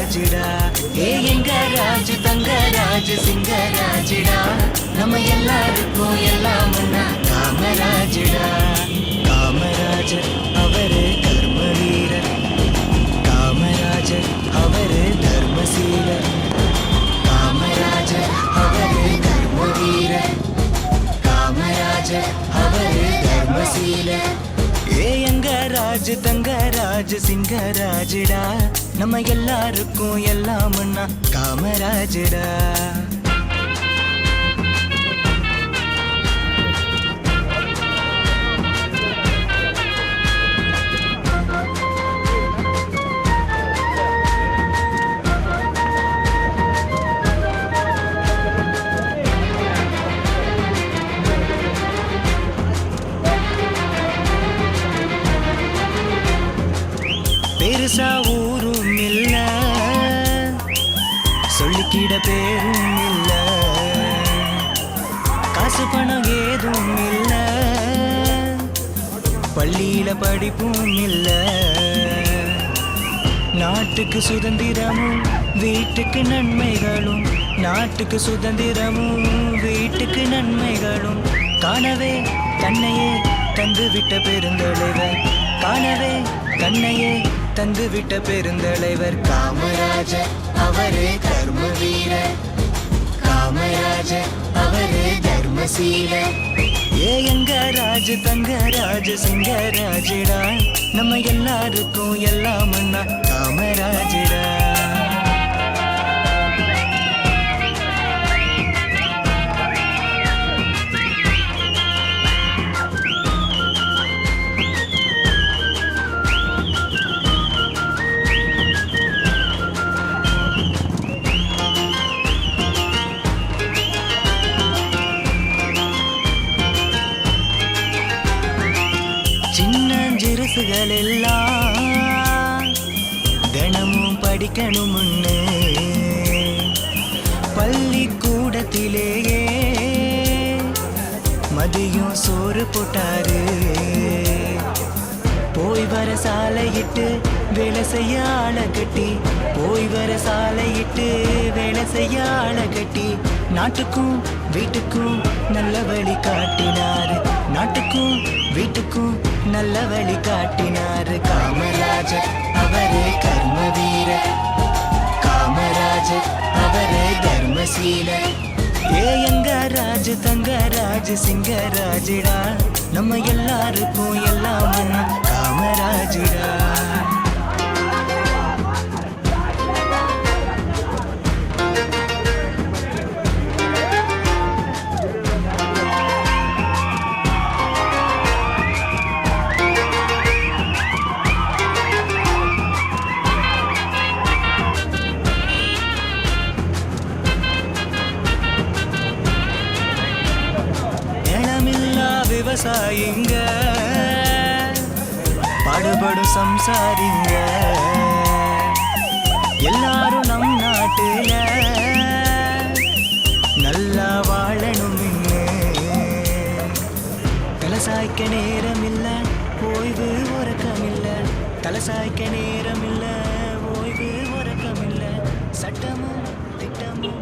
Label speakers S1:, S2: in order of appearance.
S1: காமராஜடா. எங்க ராஜு தங்கராஜு சிங்கராஜடா. நம்ம எல்லாருக்கும் எல்லாம் ஒண்ணா காமராஜடா. காமராஜர் அவரு கர்ம வீரர், காமராஜர் அவரு தர்மசீலர், காமராஜர் அவரு கர்ம வீரர், காமராஜர் அவரு தர்மசீலர். எங்க ராஜு தங்கராஜு சிங்கராஜடா. நம்ம எல்லாருக்கும் எல்லாம் ஒண்ணா காமராஜடா. பெருசா ஊரும் இல்ல, சொல்லிக்கிட பேரும் இல்ல, காசு பணம் ஏதும் இல்ல, பள்ளியில படிப்பும் இல்ல. நாட்டுக்கு சுதந்திரமும் வீட்டுக்கு நன்மைகளும், நாட்டுக்கு சுதந்திரமும் வீட்டுக்கு நன்மைகளும் காணவே தன்னையே தந்து விட்ட பெருந்தலைவர், காணவே தன்னையே தந்து விட்ட பெருந்தலைவர் காமராஜர் அவரே கர்ம வீரர், காமராஜர் அவரே தர்மசீலர். எங்க ராஜு தங்கராஜு சிங்கராஜடா. நம்ம எல்லாருக்கும் எல்லாம் ஒண்ணா காமராஜடா. சின்னஞ்சிறுசுகள் எல்லாம் தினமும் படிக்கணும்னு பள்ளிக்கூடத்திலேயே மதியம் சோறு போட்டாரு. போய் வர சாலையிட்டு வேலை செய்ய ஆளை கட்டி, போய் வர சாலையிட்டு வேலை செய்ய ஆளை கட்டி, நாட்டுக்கும் வீட்டுக்கும் நல்ல வழி காட்டினாரு, நாட்டுக்கும் வீட்டுக்கும் நல்ல வழி காட்டினாரு. காமராஜர் அவரே கர்ம வீரர், காமராஜர் அவரே தர்மசீலர். எங்க ராஜு தங்கராஜு சிங்கராஜடா. நம்ம எல்லாருக்கும் எல்லாம் ஒண்ணா காமராஜடா. விவசாயிங்க பாடுபடும் சம்சாரிங்க எல்லாரும் நம் நாட்டுல நல்லா வாழணும். தலசாய்க்க நேரம் இல்ல, ஓய்வு உறக்கம் இல்ல, தலசாய்க்க நேரம் இல்ல, ஓய்வு உறக்கம் இல்ல, சட்டமும் திட்டமும்